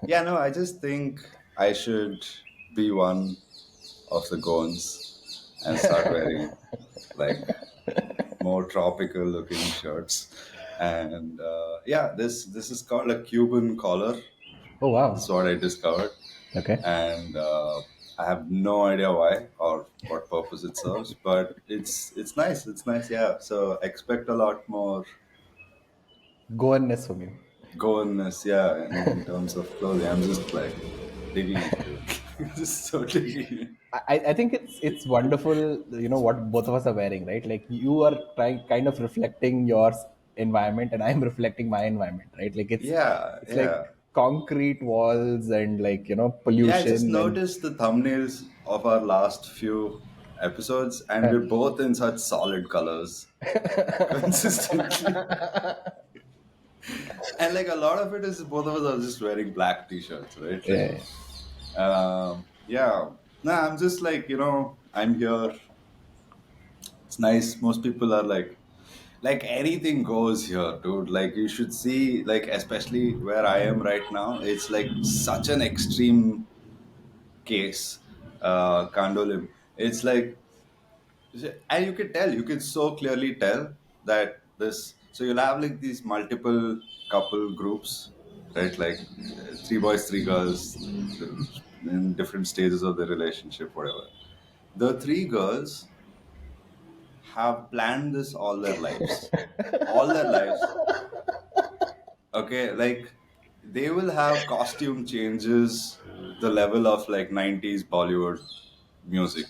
Yeah, no, I just think I should be one of the goons and start wearing like more tropical looking shirts. And yeah, this is called a Cuban collar. Oh This wow. is what I discovered, Okay. and I have no idea why or what purpose it serves, but it's nice. It's nice, yeah. So expect a lot more Goanness from you. goodness, yeah. In terms of clothing, I'm just like digging it, dude. Just so digging it. I think it's wonderful, what both of us are wearing, right? Like you are trying kind of reflecting your environment and I'm reflecting my environment, right? Like Yeah, it's yeah, like concrete walls and like, yeah. I just pollution and noticed the thumbnails of our last few episodes, and we're both in such solid colors consistently. And like a lot of it is both of us are just wearing black t-shirts, right? Like, yeah. yeah. Nah, I'm just like, I'm here. It's nice. Most people are like anything goes here, dude. Like you should see, like especially where I am right now, it's like such an extreme case. Kandolim. It's like, and you can so clearly tell that this. So you'll have like these multiple couple groups, right? Like three boys, three girls, in different stages of the relationship, whatever. The three girls have planned this all their lives. Okay, like they will have costume changes, the level of like 90s Bollywood music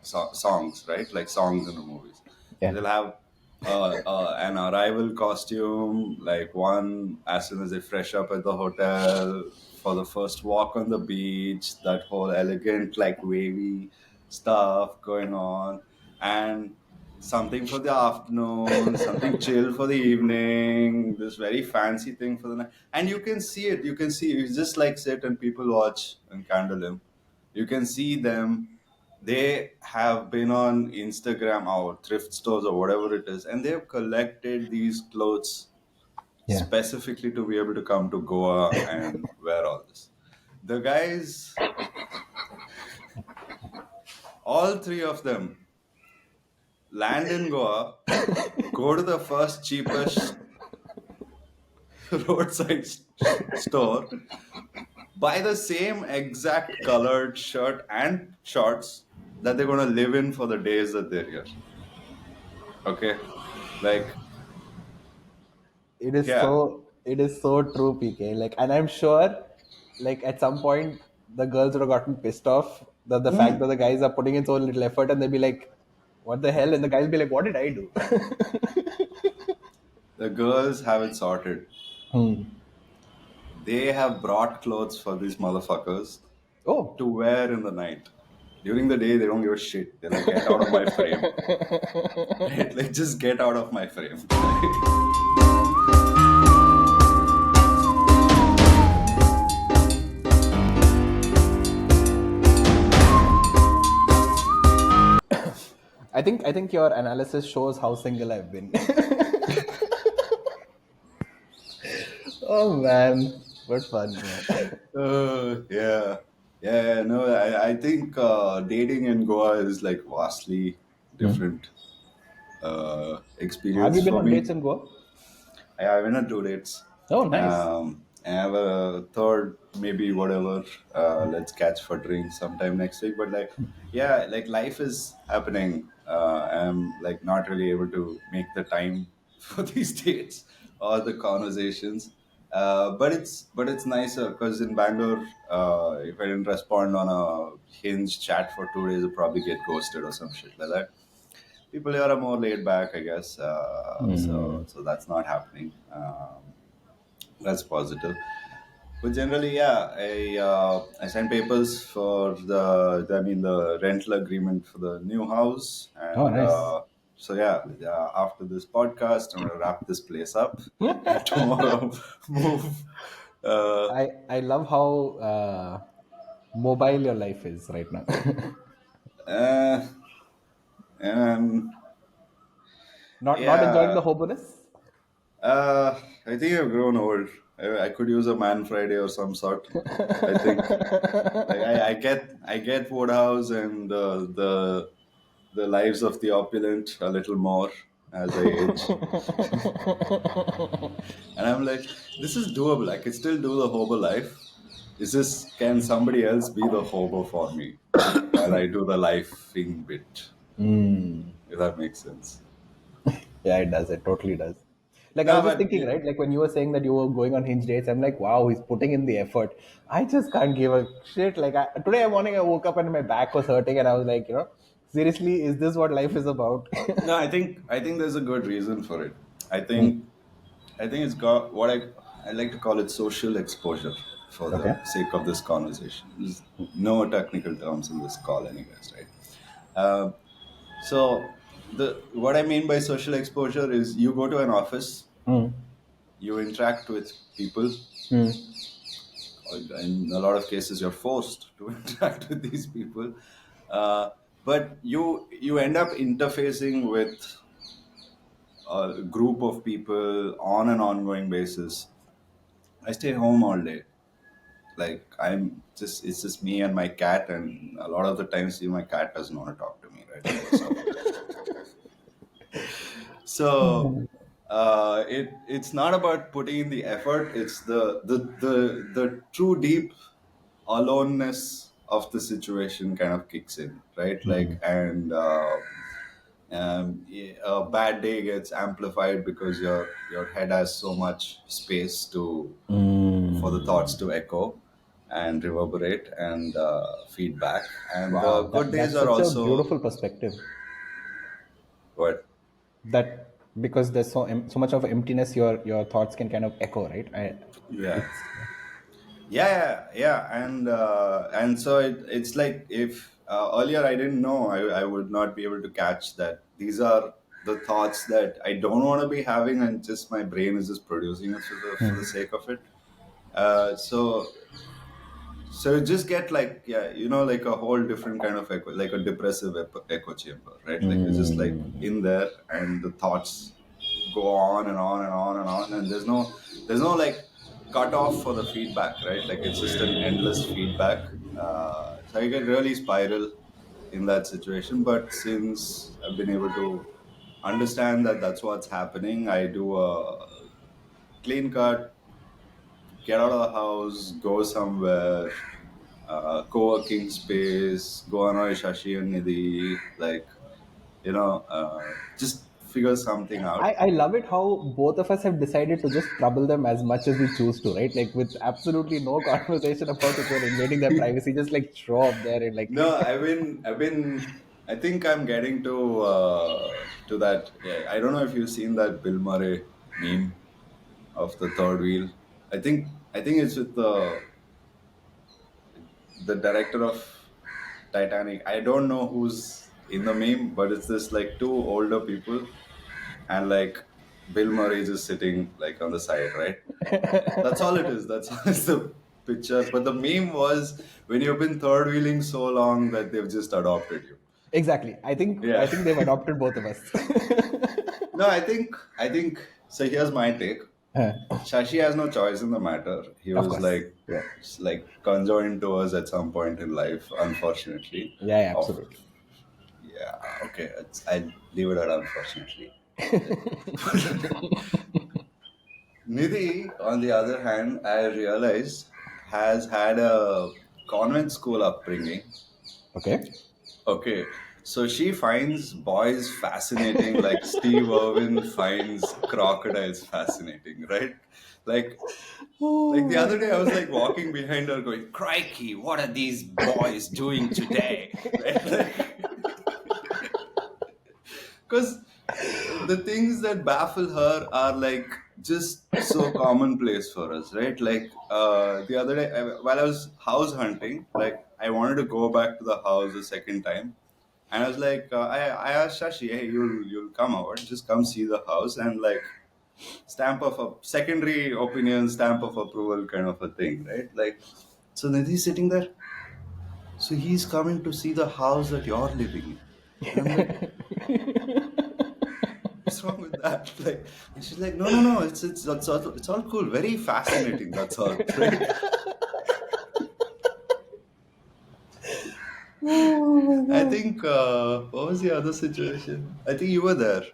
songs, right? Like songs in the movies. Yeah. They'll have an arrival costume, like one as soon as they fresh up at the hotel for the first walk on the beach, that whole elegant, like wavy stuff going on, and something for the afternoon, something chill for the evening, this very fancy thing for the night. And you can see it. You can see you just like sit and people watch and candle him. You can see them. They have been on Instagram or thrift stores or whatever it is, and they've collected these clothes Yeah. specifically to be able to come to Goa and wear all this. The guys, all three of them, land in Goa, go to the first cheapest roadside store, buy the same exact colored shirt and shorts that they're going to live in for the days that they're here. Okay? Like, yeah. It is so true, PK. Like, and I'm sure, like at some point, the girls would have gotten pissed off that the fact that Hmm. the guys are putting in so little effort, and they'd be like, "What the hell?" And the guys will be like, "What did I do?" The girls have it sorted. Hmm. They have brought clothes for these motherfuckers to Oh, wear in the night. During the day, they don't give a shit. They're like, get out of my frame. Right? Like, just get out of my frame. I think your analysis shows how single I've been. Oh man, what fun, man. Yeah. Yeah, no, I think dating in Goa is like vastly Hmm. different Have you experience been for on dates me. in Goa? I went on two dates. Oh, nice. I have a third, maybe whatever. Let's catch for drinks sometime next week. But like, yeah, like life is happening. I'm like not really able to make the time for these dates or the conversations. But it's nicer because in Bangalore, if I didn't respond on a Hinge chat for 2 days, I'd probably get ghosted or some shit like that. People here are more laid back, I guess. So that's not happening. That's positive. But generally, yeah, I signed papers for the rental agreement for the new house, Oh, and nice. so yeah. After this podcast, I'm gonna wrap this place up, and tomorrow move. Uh, I love how mobile your life is right now. uh, and Not enjoying yeah, the homeless. I think I've grown old. I could use a Man Friday or some sort. I think like I get Woodhouse and the lives of the opulent a little more as I age, and I'm like, this is doable. I can still do the hobo life. Is this? Can somebody else be the hobo for me while I do the lifing bit? If that makes sense. Yeah, it does. It totally does. Like I No, was just but thinking, right? Like when you were saying that you were going on hinge dates, I'm like, wow, he's putting in the effort. I just can't give a shit. Today morning I woke up and my back was hurting, and I was like, seriously, is this what life is about? no, I think there's a good reason for it. I Hmm. think I think it's got what I like to call it social exposure for the Okay. sake of this conversation. There's no technical terms in this call, anyways, right? Uh, so the what I mean by social exposure is you go to an office, Hmm. you interact with people. Hmm. In a lot of cases, you're forced to interact with these people, uh, but you end up interfacing with a group of people on an ongoing basis. I stay home all day. Like it's just me and my cat, and a lot of the times, my cat doesn't want to talk to me, right? Like, what's up? So it's not about putting in the effort. It's the true deep aloneness of the situation kind of kicks in, right? Like, and a bad day gets amplified because your head has so much space to for the thoughts to echo and reverberate and feedback. And the Wow, good days that's are such a also beautiful perspective. what. That because there's so much of emptiness, your thoughts can kind of echo, right? Yeah, It's yeah, and so it's like if earlier I didn't know, I would not be able to catch that these are the thoughts that I don't want to be having, and just my brain is just producing it for the sake of it. So you just get like, yeah, like a whole different kind of echo, like a depressive echo chamber, right? Like you're just like in there, and the thoughts go on and on and on and on, and there's no like cut off for the feedback, right? Like it's just an endless feedback. So I get really spiral in that situation. But since I've been able to understand that that's what's happening, I do a clean cut, get out of the house, go somewhere, co-working space, go on a Shashi and Nidhi, like, just figure something out. I love it how both of us have decided to just trouble them as much as we choose to, right? Like with absolutely no conversation about if we're invading their privacy, just like show up there and like No, I think I'm getting to that. Yeah, I don't know if you've seen that Bill Murray meme of the third wheel. I think it's with the director of Titanic. I don't know who's in the meme, but it's this like two older people, and like Bill Murray just sitting like on the side, right? That's all it is. That's all is the picture. But the meme was when you've been third wheeling so long that they've just adopted you. exactly. I think Yeah. they've adopted both of us. No, I think so. Here's my take. Shashi has no choice in the matter. He Of was course. like Yeah. conjoined to us at some point in life, unfortunately. Yeah, yeah, Of absolutely. Yeah, okay. I leave it at unfortunately. Nidhi, on the other hand, I realized has had a convent school upbringing. Okay. Okay, so she finds boys fascinating, like Steve Irwin finds crocodiles fascinating, right? Like, like the other day, I was like walking behind her, going, "Crikey, what are these boys doing today?" Right? Because the things that baffle her are like just so commonplace for us, right? Like the other day, while I was house hunting, like I wanted to go back to the house a second time, and I was like, I asked Shashi, hey, you'll come over, just come see the house, and like stamp of a secondary opinion, stamp of approval, kind of a thing, right? Like, so Nidhi's sitting there, so he's coming to see the house that you're living in, and I'm like, What's wrong with that? Like, and she's like, no, no, no, it's all cool, very fascinating. That's all, right? Oh my I god. think what was the other situation? I think you were there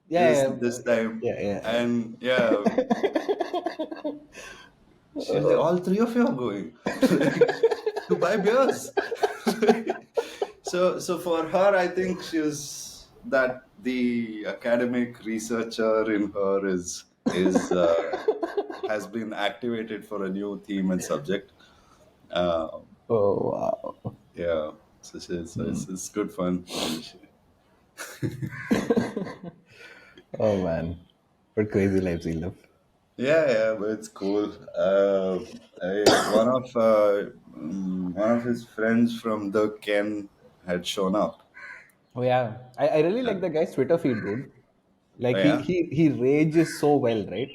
Yeah, this time, yeah, yeah. and yeah, she was like, all three of you are going like, to buy beers. So for her, I think she was that the academic researcher in her is has been activated for a new theme and subject. Um, Oh wow. yeah, it's good fun. Oh man. What crazy lives we live. Yeah, but it's cool. One of his friends from the Ken had shown up. Oh yeah. I really Uh, like the guy's Twitter feed, dude. oh Like yeah, he rages so well, right?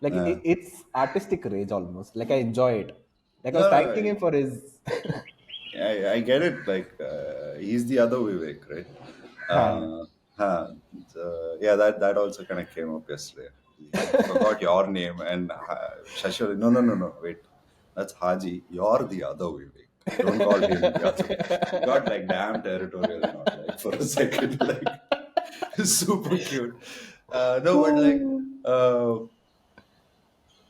Like uh, it's artistic rage almost. Like I enjoy it. Like I was thanking no, him for his I get it. Like he's the other Vivek, right? huh. Uh, yeah, that also kind of came up yesterday. He forgot your name, and Shashi was like, no, no, no, no, wait, that's Haji. You're the other Vivek. Don't call him the other. He got like damn territorial and all, like for a second, like super cute. No, but like. Uh,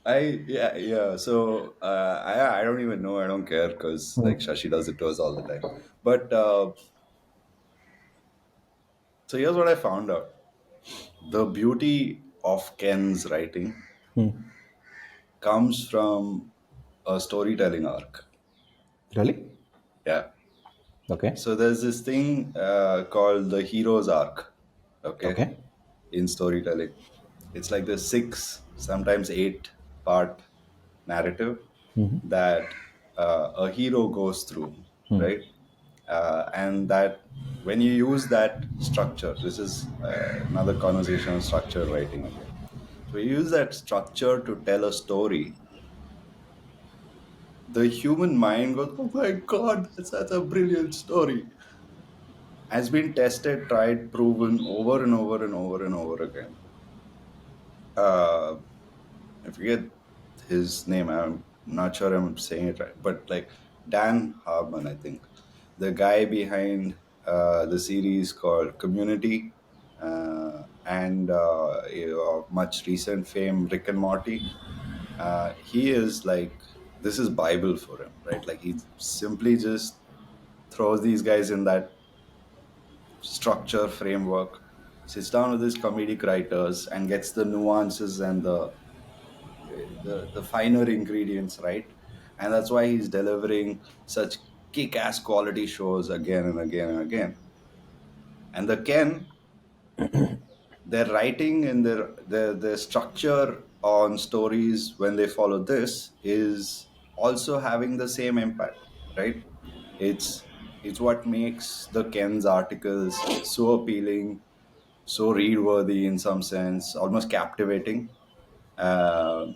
yeah. So I don't even know. I don't care because like Hmm. Shashi does it to us all the time. But so here's what I found out: the beauty of Ken's writing Hmm. comes from a storytelling arc. Really? Yeah. Okay. So there's this thing called the hero's arc. Okay, Okay. in storytelling, it's like the six, sometimes eight part narrative that a hero goes through, right? And that when you use that structure, this is another conversation on structure writing again. So you use that structure to tell a story. The human mind goes, "Oh my god, that's such a brilliant story." Has been tested, tried, proven over and over and over and over again. Uh, I forget his name. I'm not sure I'm saying it right, but like Dan Harmon, I think, the guy behind the series called Community, and of much recent fame, Rick and Morty. He is like, this is Bible for him, right? Like he simply just throws these guys in that structure framework, sits down with his comedic writers and gets the nuances and the finer ingredients right, and that's why he's delivering such kick-ass quality shows again and again and again. And the Ken, their writing and their structure on stories when they follow this is also having the same impact, right? It's what makes the Ken's articles so appealing, so read worthy in some sense, almost captivating. uh,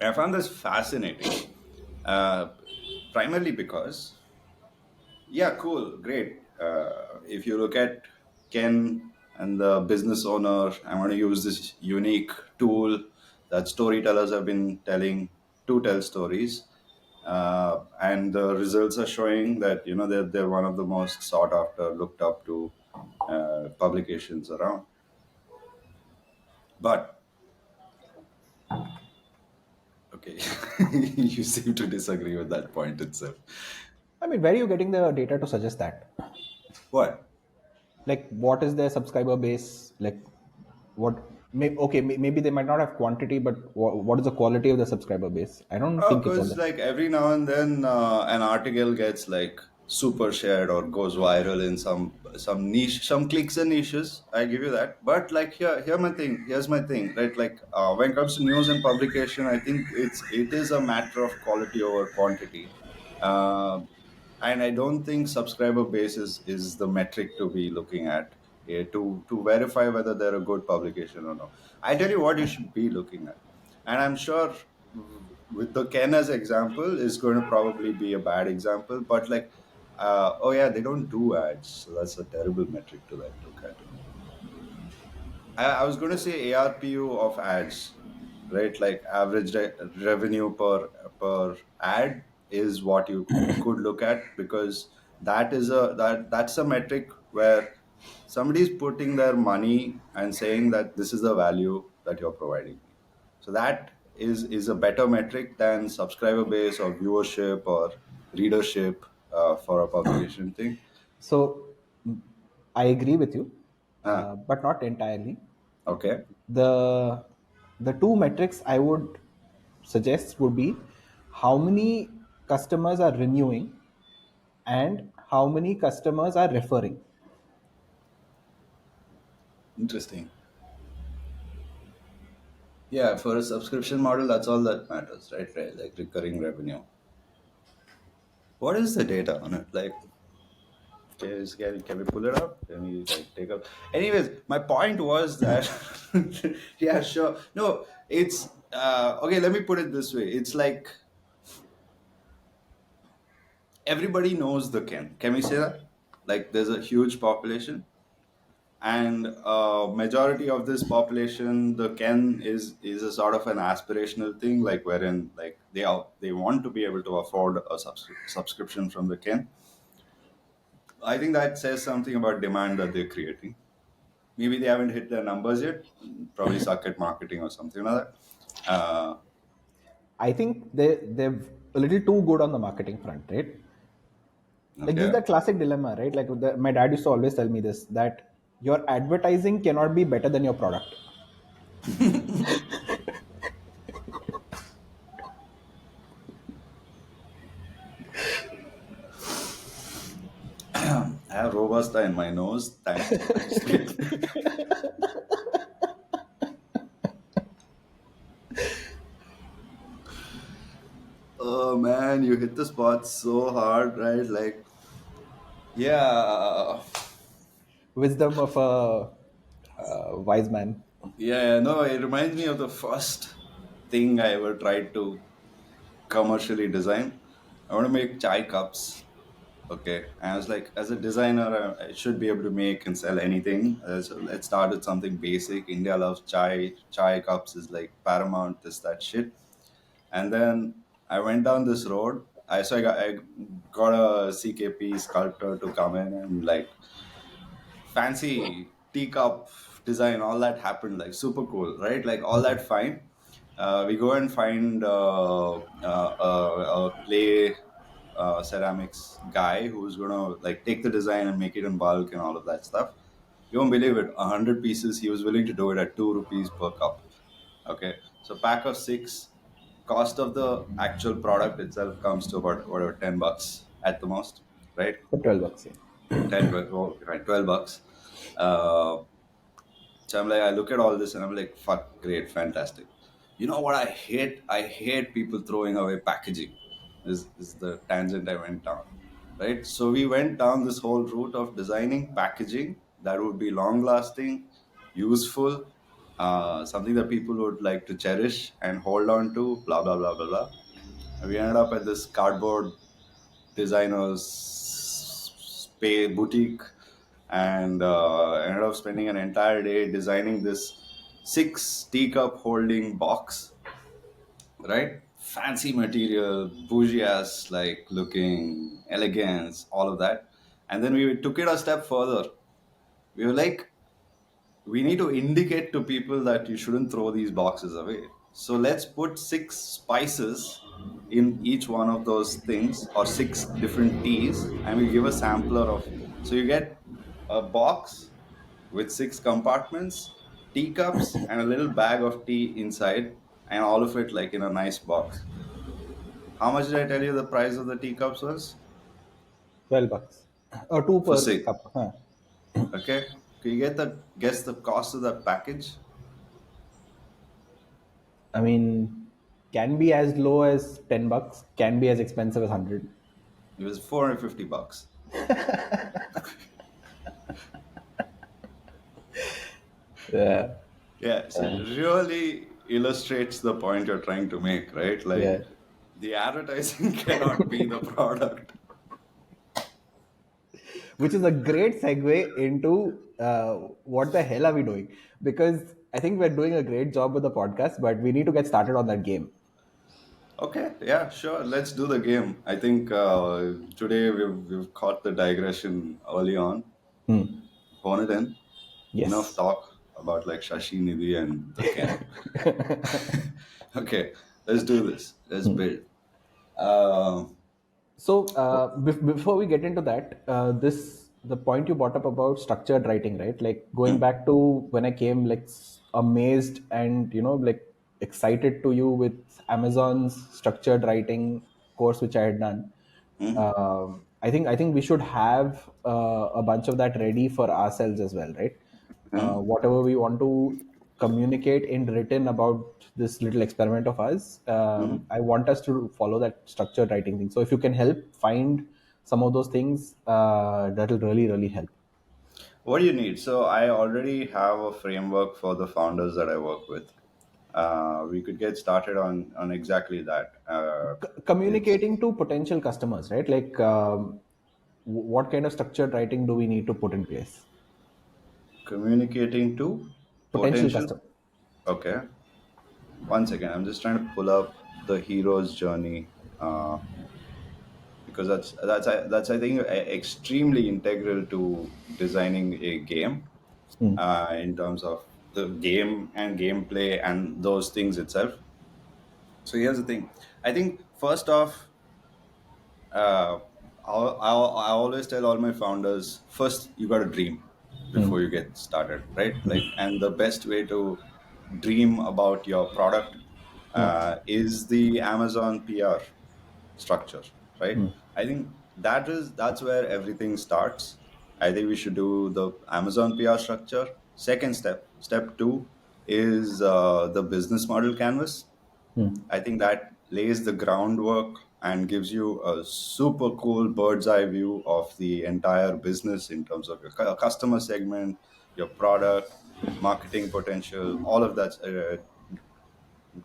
I found this fascinating, uh, primarily because, yeah, cool, great. If you look at Ken and the business owner, I'm going to use this unique tool that storytellers have been telling to tell stories. And the results are showing that they're one of the most sought after, looked up to publications around. But okay, you seem to disagree with that point itself. I mean, where are you getting the data to suggest that? What? Like, what is their subscriber base? Like, what? Okay, maybe they might not have quantity, but what is the quality of the subscriber base? I don't Oh, think it's all because that. like every now and then an article gets like super shared or goes viral in some niche, some clicks and niches. I give you that. But like here's my thing, right? Like when it comes to news and publication, I think it is a matter of quality over quantity. Uh, and I don't think subscriber base is the metric to be looking at, to verify whether they're a good publication or no. I tell you what you should be looking at, and I'm sure with the Ken as example is going to probably be a bad example, but like, oh yeah, they don't do ads, so that's a terrible metric to like look at. I was going to say ARPU of ads, right? Like average revenue per ad is what you could look at, because that's a metric where somebody's putting their money and saying that this is the value that you're providing me. So that is a better metric than subscriber base or viewership or readership for a publication thing. So I agree with you, Ah, but not entirely. okay, The the two metrics I would suggest would be how many customers are renewing and how many customers are referring. interesting. Yeah, for a subscription model, that's all that matters, right? Right, like recurring revenue. What is the data on it? Like, can we pull it up? Can we like take up? Anyways, my point was that, yeah, sure. No, it's okay. Let me put it this way. It's like everybody knows the Ken. Can we say that? Like, there's a huge population, and majority of this population, the Ken is a sort of an aspirational thing, like wherein like they want to be able to afford a subscription from the Ken. I think that says something about demand that they're creating. Maybe they haven't hit their numbers yet, probably suck at marketing or something like that. I think they've a little too good on the marketing front, right? Like this is Okay. the classic dilemma, right? Like my dad used to always tell me this, that your advertising cannot be better than your product. I have robusta in my nose. Thanks to it. Oh man, you hit the spot so hard, right? Like, yeah. Wisdom of a wise man. Yeah, no, it reminds me of the first thing I ever tried to commercially design. I want to make chai cups. Okay. And I was like, as a designer, I should be able to make and sell anything. So let's start with something basic. India loves chai. Chai cups is like paramount, this, that shit. And then I went down this road. I got a CKP sculptor to come in and like fancy teacup design, all that happened, like super cool, right? Like all that fine. We go and find a clay ceramics guy who's gonna like take the design and make it in bulk and all of that stuff. You won't believe it. 100 pieces. He was willing to do it at ₹2 per cup. Okay, so pack of six. Cost of the actual product itself comes to about whatever $10 at the most, right? For 12 bucks, yeah. 10, 12, oh, right, $12. Uh, so I'm like, I look at all this and I'm like, fuck, great, fantastic. You know what I hate? I hate people throwing away packaging. Is the tangent I went down, right? So we went down this whole route of designing packaging that would be long lasting, useful, something that people would like to cherish and hold on to, blah, blah, blah, blah, blah. And we ended up at this cardboard designer's boutique, and ended up spending an entire day designing this six teacup holding box, right? Fancy material, bougie ass, like looking, elegance, all of that. And then we took it a step further. We were like, we need to indicate to people that you shouldn't throw these boxes away. So let's put six spices in each one of those things, or six different teas, and we give a sampler of. So you get a box with six compartments, teacups, and a little bag of tea inside, and all of it like in a nice box. How much did I tell you the price of the teacups was? 12 bucks. Or 2 For per six. cup. Huh. Okay. Can you guess the cost of that package? I mean, can be as low as 10 bucks, can be as expensive as 100. It was $450. Yeah. Yeah, so it really illustrates the point you're trying to make, right? Like Yeah. the advertising cannot be the product. which is a great segue into what the hell are we doing? Because I think we're doing a great job with the podcast, but we need to get started on that game. Okay, yeah, sure. Let's do the game. I think today we've caught the digression early on. Hmm. Hone it in. Enough Yes. talk about like Shashi Nidhi and the Ken. Okay, let's do this. Let's build. Uh, So before we get into that, this the point you brought up about structured writing, right? Like going mm, back to when I came, like amazed and like excited to you with Amazon's structured writing course, which I had done. mm, I think we should have a bunch of that ready for ourselves as well, right? mm, Whatever we want to communicate in written about this little experiment of ours, mm. I want us to follow that structured writing thing. So if you can help find some of those things, that'll really really help. What do you need? So I already have a framework for the founders that I work with. We could get started on exactly that. It's Communicating to potential customers, right? Like what kind of structured writing do we need to put in place? communicating to Potential potential. customer. Okay, one second. I'm just trying to pull up the hero's journey because that's I think extremely integral to designing a game in terms of the game and gameplay and those things itself. So here's the thing. I think first off, uh, I always tell all my founders first you got to dream before you get started, right? Like, and the best way to dream about your product is the Amazon PR structure, right? I think that's where everything starts. I think we should do the Amazon PR structure. Second step two is the business model canvas. I think that lays the groundwork and gives you a super cool bird's eye view of the entire business in terms of your customer segment, your product, marketing potential, all of that,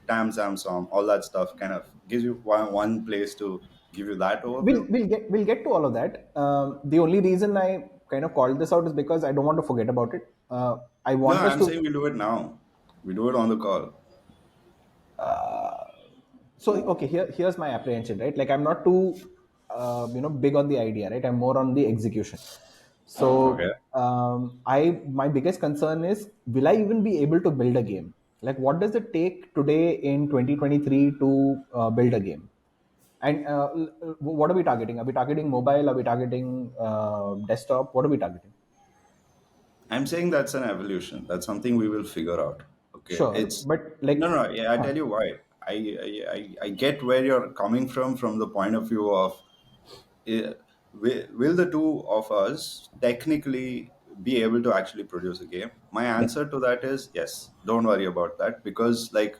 TAM, SAM, all that stuff kind of gives you one place to give you that we'll overview. we'll get to all of that. The only reason I kind of called this out is because I don't want to forget about it. I No, want us I'm to. saying we do it now. We do it on the call. So okay, here's my apprehension, right? Like I'm not too big on the idea, right? I'm more on the execution. Okay. So I my biggest concern is, will I even be able to build a game? Like what does it take today in 2023 to build a game? And what are we targeting? Are we targeting mobile? Are we targeting desktop? What are we targeting? I'm saying that's an evolution. That's something we will figure out. Okay. Sure, It's but no, like, no. Yeah, I tell you why. I get where you're coming from the point of view of will the two of us technically be able to actually produce a game? My yeah, answer to that is yes. Don't worry about that because like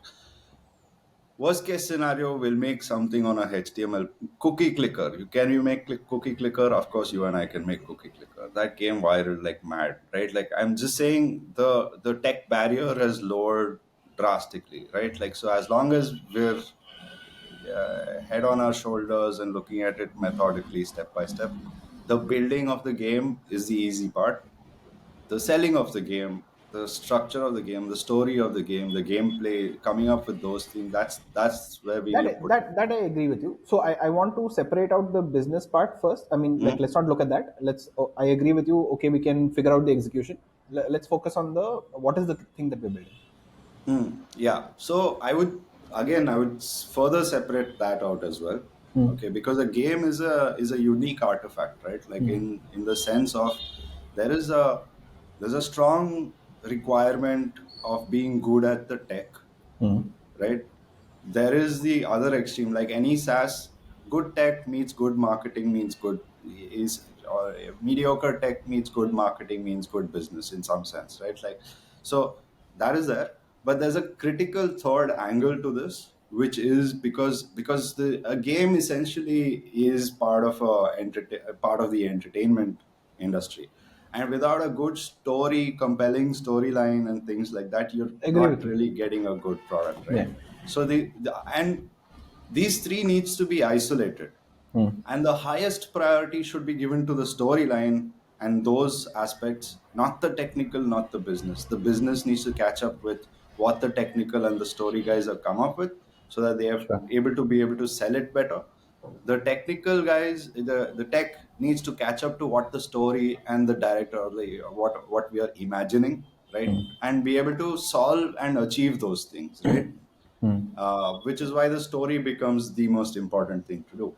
worst case scenario, we'll make something on a HTML cookie clicker. Can you make cookie clicker? Of course, you and I can make cookie clicker. That came viral like mad, right? Like I'm just saying, the tech barrier has lowered drastically, right? Like so, as long as we're head on our shoulders and looking at it methodically, step by step, the building of the game is the easy part. The selling of the game, the structure of the game, the story of the game, the gameplay, coming up with those things, that's where we that put. that I agree with you. So I want to separate out the business part first. I mean, like, Mm, let's not look at that. Let's. Oh, I agree with you. Okay, we can figure out the execution. Let's focus on the what is the thing that we're building. yeah. So I would further separate that out as well. Okay, because a game is a unique artifact, right? Like in the sense of there is a there's a strong requirement of being good at the tech, right? There is the other extreme, like any SaaS, good tech meets good marketing means good is or mediocre tech meets good marketing means good business in some sense, right? Like so that is there, but there's a critical third angle to this, which is because the a game essentially is part of the entertainment industry, and without a good story, compelling storyline and things like that, you're Agree with not you. really getting a good product, right? Yeah. So and these three needs to be isolated. Hmm. And the highest priority should be given to the storyline and those aspects, not the technical, not the business. The business needs to catch up with what the technical and the story guys have come up with, so that they are Sure. able to sell it better. The technical guys, the tech needs to catch up to what the story and the director, or the what we are imagining, right? Hmm. And be able to solve and achieve those things, right? Hmm. Which is why the story becomes the most important thing to do.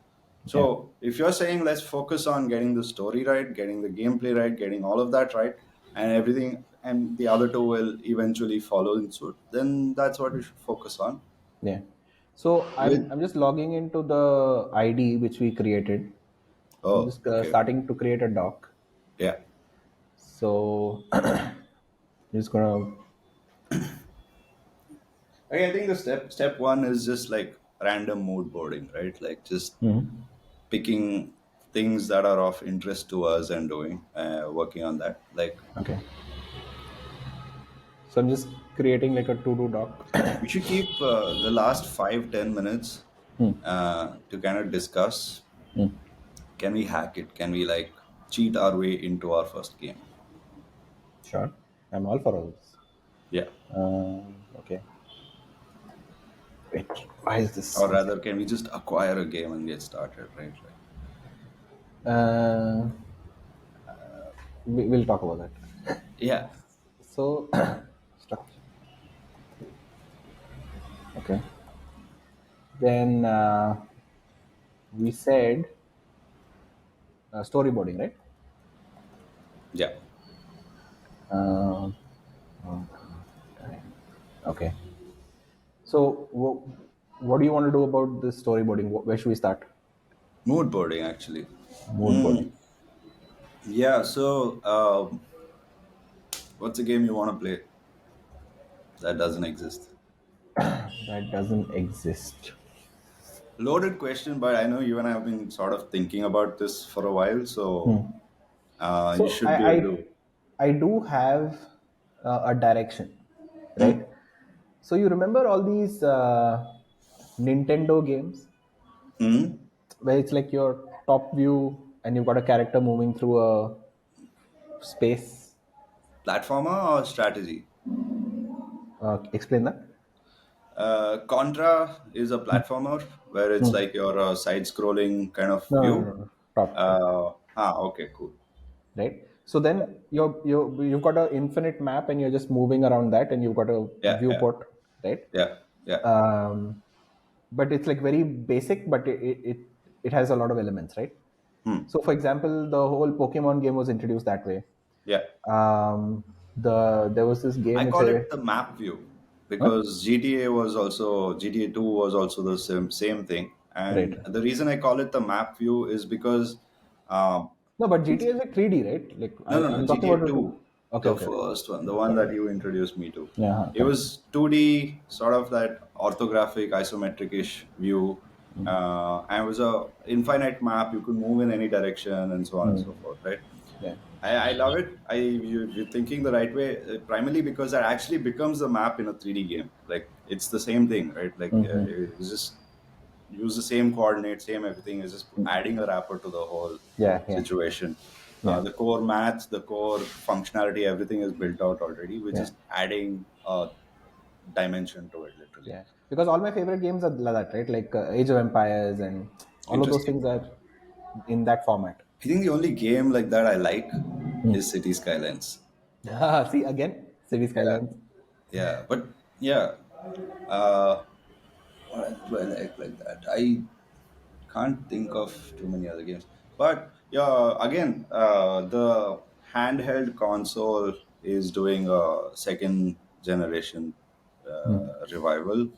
Yeah. So if you're saying let's focus on getting the story right, getting the gameplay right, getting all of that right, and everything, and the other two will eventually follow in suit, then that's what we should focus on. Yeah. So I'm With I'm just logging into the ID which we created. I'm oh, just okay, starting to create a doc. yeah. So just gonna. I think the step one is just like random mood boarding, right? Like just Mhm. picking things that are of interest to us and doing working on that. Like Okay. So I'm just creating like a to-do doc. we should keep the last 5-10 minutes Hmm. to kind of discuss, Hmm. can we hack it, can we like cheat our way into our first game. Sure. I'm all for all this. Yeah, Okay. Wait. Why is this or not? rather can we just acquire a game and get started, right? Like, Uh, we'll talk about that. yeah, So structure. Okay. Then we said storyboarding, right? yeah. Uh, okay. So what do you want to do about this storyboarding? Where should we start? Mood boarding actually. Mood boarding. Yeah, so what's a game you want to play that doesn't exist? That doesn't exist. Loaded question, but I know you and I have been sort of thinking about this for a while, so you So should be able to. I do have a direction, Hmm? right? So you remember all these Nintendo games Hmm? where it's like your top view and you've got a character moving through a space. Platformer or strategy? Explain that. Contra is a platformer where it's like your side-scrolling kind of No, no, no, view. no. Top. Okay, cool. Right. So then you've got an infinite map and you're just moving around that and you've got a Yeah, yeah, viewport, right? yeah, yeah. Um, but it's like very basic, but it has a lot of elements, right? Hmm. So for example, the whole Pokemon game was introduced that way. Yeah. There was this I game. It's call a it the map view huh? because GTA 2 was also the same thing. Right. And the reason I call it the map view is because um, No, but GTA is like 3D, right? Like no, I'm talking GTA about it. 2, Okay, the okay, okay. first one, the one Sorry. that you introduced me to. Yeah, It correct. was 2D, sort of that orthographic, isometric-ish view. And it was a infinite map. You could move in any direction and so on and so forth, right? Yeah. I love it. You're thinking the right way, primarily because that actually becomes the map in a 3D game. Like it's the same thing, right? Like it's just use the same coordinates, same everything. Is just adding a wrapper to the whole Yeah, yeah, situation. yeah, The core math, the core functionality, everything is built out already. We're yeah, just adding a dimension to it, literally. yeah. Because all my favorite games are like that, right? Like Age of Empires and all of those Interesting. things are in that format. I think the only game like that I like is City Skylines. Ah, see again, City Yeah, Skylines. yeah, but yeah. Uh, what else do I like that? I can't think of too many other games. But yeah, again, the handheld console is doing a second generation revival.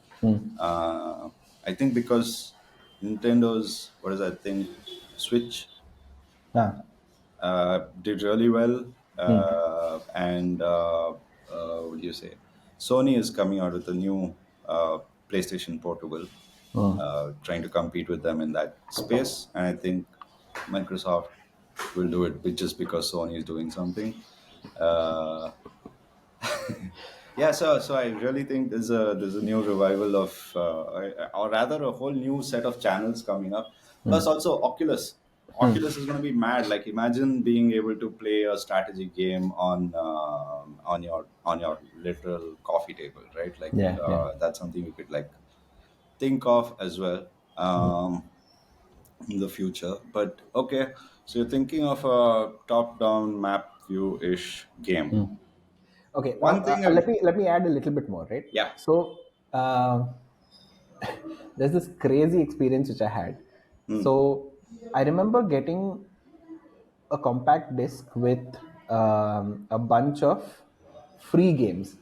Uh, I think because Nintendo's what is that thing, Switch Ah, did really well, and what do you say? Sony is coming out with a new PlayStation Portable, trying to compete with them in that space, and I think Microsoft will do it just because Sony is doing something. Uh, yeah, so I really think there's a new revival of, or rather, a whole new set of channels coming up. Plus, also Oculus. Oculus is going to be mad. Like, imagine being able to play a strategy game on your literal coffee table, right? Like, Yeah, yeah. that's something you could like think of as well in the future. But okay, so you're thinking of a top-down map view-ish game. Okay, now One thing, let me add a little bit more, right? yeah. So there's this crazy experience which I had. Hmm. So I remember getting a compact disc with a bunch of free games.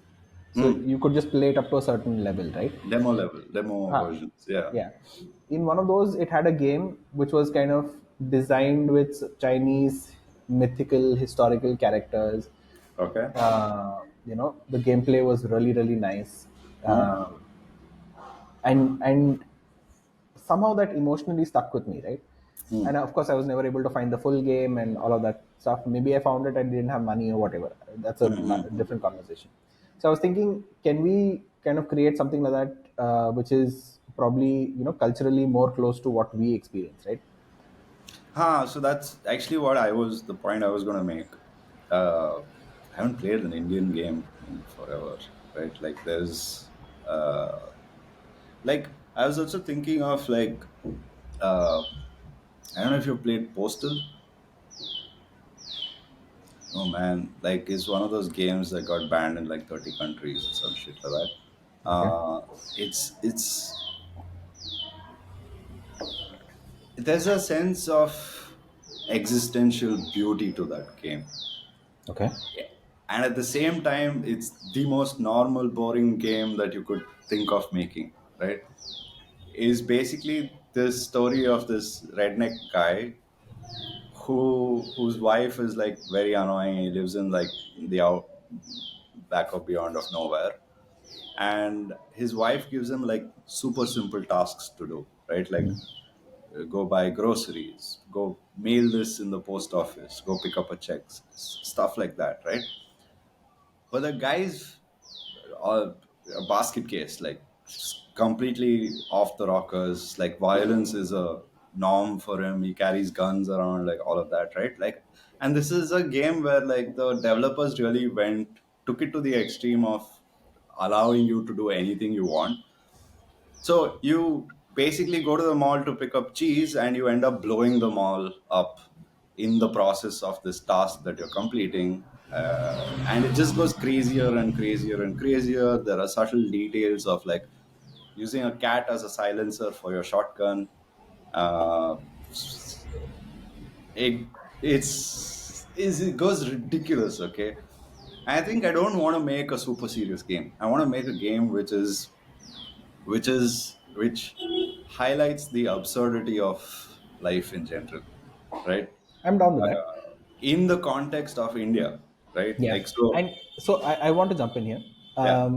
So Hmm. you could just play it up to a certain level, right? Demo level, demo Huh. versions. Yeah. Yeah. In one of those, it had a game which was kind of designed with Chinese mythical historical characters. Okay. The gameplay was really really nice, Hmm. and somehow that emotionally stuck with me, right? Hmm. And of course, I was never able to find the full game and all of that stuff. Maybe I found it and didn't have money or whatever. That's a different conversation. So I was thinking, can we kind of create something like that, which is probably culturally more close to what we experience, right? So that's actually the point I was going to make. I haven't played an Indian game in forever, right? Like uh, like I was also thinking of like, uh, I don't know if you played Postal. Oh man, like it's one of those games that got banned in like 30 countries or some shit like that. Okay. It's there's a sense of existential beauty to that game. Okay. And at the same time, it's the most normal, boring game that you could think of making, right? Is basically this story of this redneck guy whose wife is like very annoying. He lives in like the out back of beyond of nowhere, and his wife gives him like super simple tasks to do, right? Like go buy groceries, go mail this in the post office, go pick up a check, stuff like that, right? But the guy's a basket case, like completely off the rockers. Like violence is a norm for him. He carries guns around, like all of that, right? Like, and this is a game where like the developers really took it to the extreme of allowing you to do anything you want. So you basically go to the mall to pick up cheese, and you end up blowing the mall up in the process of this task that you're completing. And it just goes crazier and crazier and crazier. There are subtle details of like using a cat as a silencer for your shotgun. Uh, it goes ridiculous. Okay, I think I don't want to make a super serious game. I want to make a game which highlights the absurdity of life in general, right? I'm down with that. Uh, in the context of India, right? Yeah, Like so, and so I want to jump in here. yeah.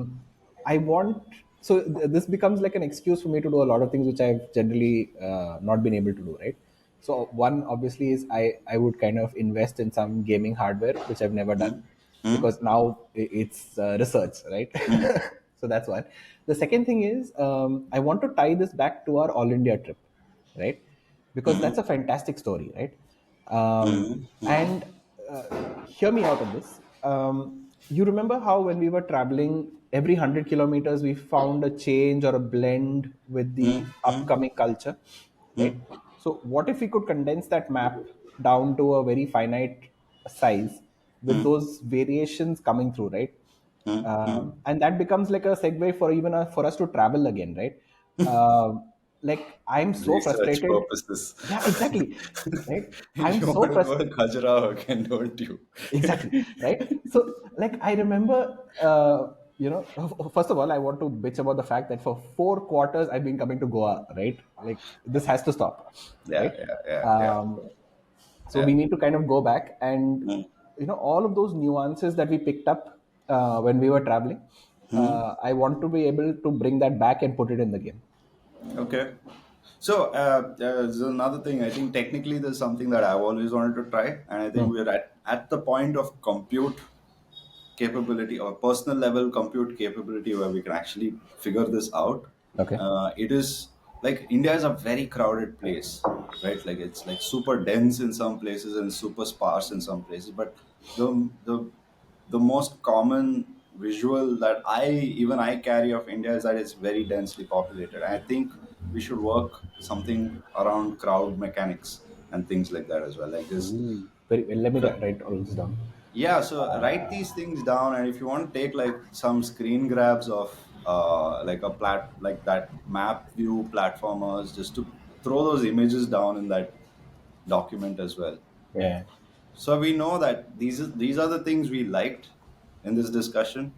I want this becomes like an excuse for me to do a lot of things which I've generally not been able to do. Right. So one obviously is I would kind of invest in some gaming hardware which I've never done, Hmm. Hmm. because now it's research, right? Hmm. So that's one. The second thing is, I want to tie this back to our all India trip, right? Because Hmm. that's a fantastic story, right? Hmm. And hear me out on this. You remember how when we were traveling, every 100 kilometers we found a change or a blend with Hmm. the Hmm. upcoming culture, right? So what if we could condense that map down to a very finite size with Hmm. those variations coming through, right? Hmm. Hmm. And that becomes like a segue for even for us to travel again, right? Like I'm so Research frustrated. purposes. Yeah, exactly. Right. I'm You so want to go frustrated. to Khajuraho again, don't you? Exactly, right? So like I remember, first of all, I want to bitch about the fact that for 4 quarters I've been coming to Goa, right? Like this has to stop, Yeah, right? yeah, yeah, yeah, So yeah. we need to kind of go back and Hmm. all of those nuances that we picked up when we were traveling, Hmm. I want to be able to bring that back and put it in the game. Okay. So there's another thing. I think technically there's something that I've always wanted to try, and I think Hmm. we're at the point of compute capability or personal level compute capability where we can actually figure this out. Okay. It is like India is a very crowded place, right? Like it's like super dense in some places and super sparse in some places. But the the most common visual that I carry of India is that it's very densely populated. I think we should work something around crowd mechanics and things like that as well. Like this, Ooh, very well. Let me so write all this down. yeah, so write these things down, and if you want to take like some screen grabs of like a like that map view platformers, just to throw those images down in that document as well. Yeah. So we know that these are the things we liked in this discussion.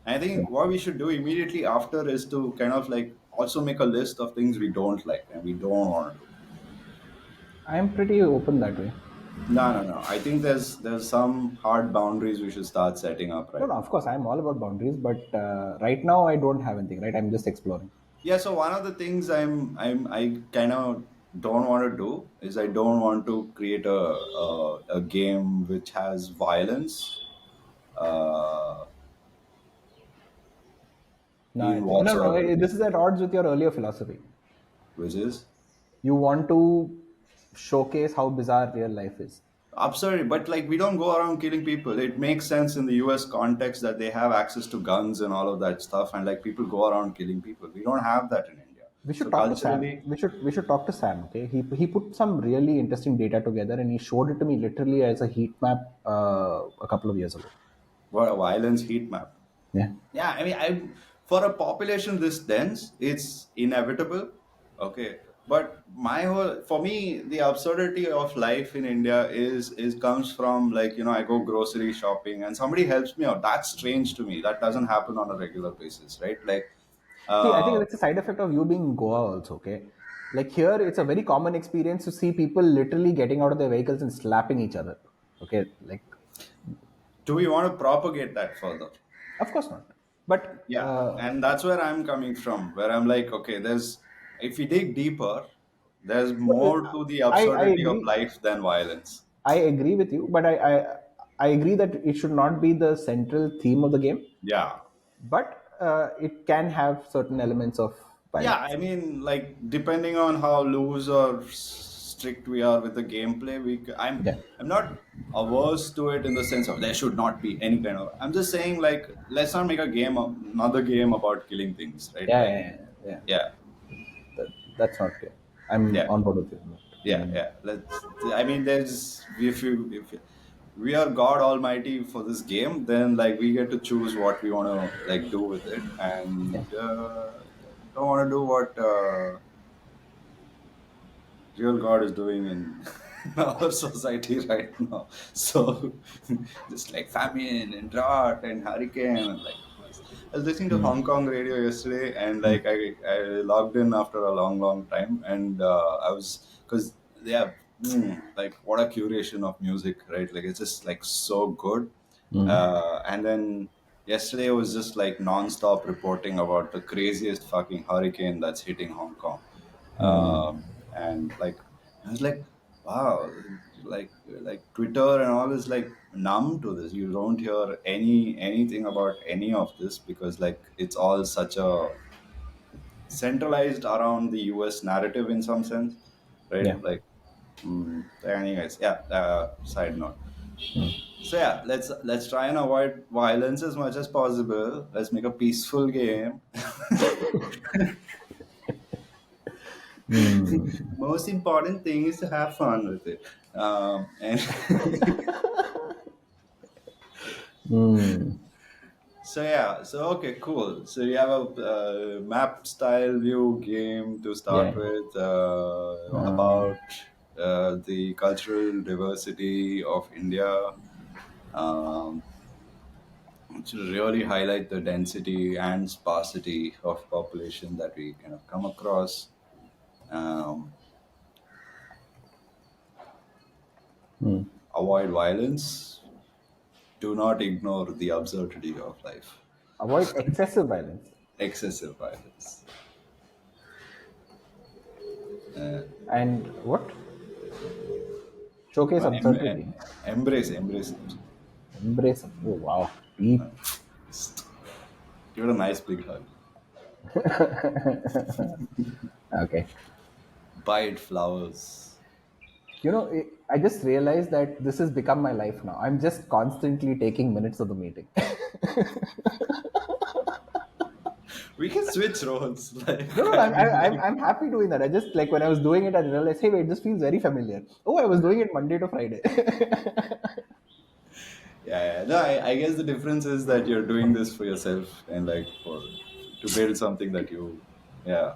I Yeah. think what we should do immediately after is to kind of like also make a list of things we don't like and we don't want to do. I am pretty open that way. No, no, no. I think there's some hard boundaries we should start setting up No, right no, now. of course, I'm all about boundaries, but right now I don't have anything, right? I'm just exploring. Yeah, so one of the things I kind of don't want to do is I don't want to create a game which has violence uh, No, in no, no, whatsoever way, this is at odds with your earlier philosophy. which is You want to showcase how bizarre real life is. absurd. But like we don't go around killing people. It makes sense in the U.S. context that they have access to guns and all of that stuff, and like people go around killing people. We don't have that in India. We should So talk to Sam. culturally, We should talk to Sam. Okay, he put some really interesting data together, and he showed it to me literally as a heat map a couple of years ago. what a violence heat map. Yeah, Yeah, I mean, for a population this dense, it's inevitable. Okay, but my whole for me, the absurdity of life in India is comes from like I go grocery shopping and somebody helps me out. That's strange to me. That doesn't happen on a regular basis, right? Like, see, I think uh, that's a side effect of you being in Goa also. Okay, like here, it's a very common experience to see people literally getting out of their vehicles and slapping each other. Okay, like do we want to propagate that further? of course not. But Yeah, and that's where I'm coming from. Where I'm like, okay, there's if we dig deeper, there's well, more to the I absurdity of agree. life than violence. I agree with you, but I agree that it should not be the central theme of the game, Yeah. but it can have certain elements of Yeah, violence. I mean, like depending on how loose or strict we are with the gameplay, Yeah, I'm not averse to it in the sense of there should not be any kind of. I'm just saying like let's not make a game another game about killing things, right? yeah, Like, yeah, yeah. yeah, That, that's not clear. I'm yeah, on board with you. yeah, yeah. Let's. I mean, there's if we are God Almighty for this game, then like we get to choose what we want to like do with it, and Yeah, don't want to do what. Real God is doing in our society right now. So just like famine and drought and hurricane and like I was listening to mm, Hong Kong radio yesterday and mm, like I logged in after a long time and I was because they have like what a curation of music, right? Like it's just like so good. mm, And then yesterday was just like non-stop reporting about the craziest fucking hurricane that's hitting Hong Kong. mm. And like I was like, wow, like Twitter and all is like numb to this. You don't hear anything about any of this because like it's all such a centralized around the US narrative in some sense, right? Yeah. Like, anyways, yeah. Side note. So yeah, let's try and avoid violence as much as possible. Let's make a peaceful game. Mm, Most important thing is to have fun with it. And mm. so yeah, so okay, cool. So you have a map style view game to start Yeah. with Uh, about the cultural diversity of India. Um, to really highlight the density and sparsity of population that we kind of come across. Um, mm. avoid violence. Do not ignore the absurdity of life. Avoid excessive violence Excessive violence. Uh, and what? Showcase em- absurdity. embrace it. Embrace. Oh wow, deep. Just give it a nice big hug. Okay. buy it flowers. I just realized that this has become my life now. I'm just constantly taking minutes of the meeting. We can switch roles. No, Like no, I I'm, mean, I'm, like I'm happy doing that. I just like when I was doing it, I realized, hey, wait, this feels very familiar. Oh, I was doing it Monday to Friday. yeah. No, I guess the difference is that you're doing this for yourself and like for to build something that you, yeah,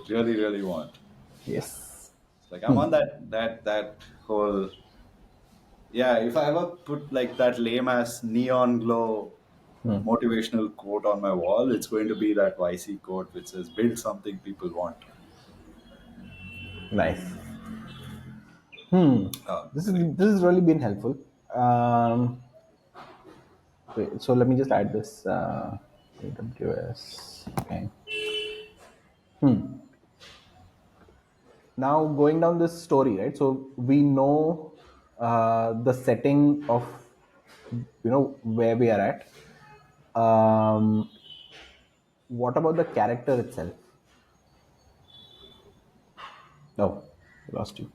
really, really want. Yes. Like I'm on that whole, yeah. If I ever put like that lame ass neon glow motivational quote on my wall, it's going to be that YC quote which says "Build something people want." Nice. This is Great. this has really been helpful. Um, Wait, so let me just add this AWS. Okay. Now going down this story, right? So we know the setting of where we are at. Um, what about the character itself? No, lost you.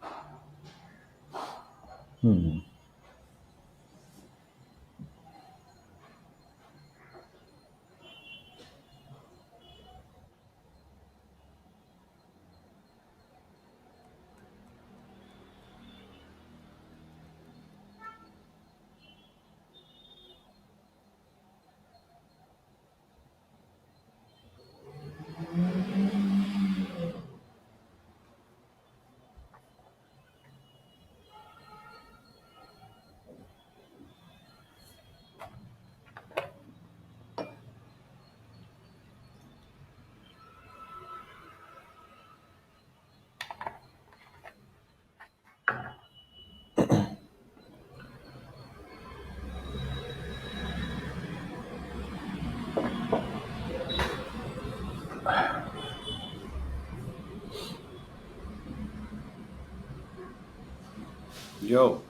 Yo,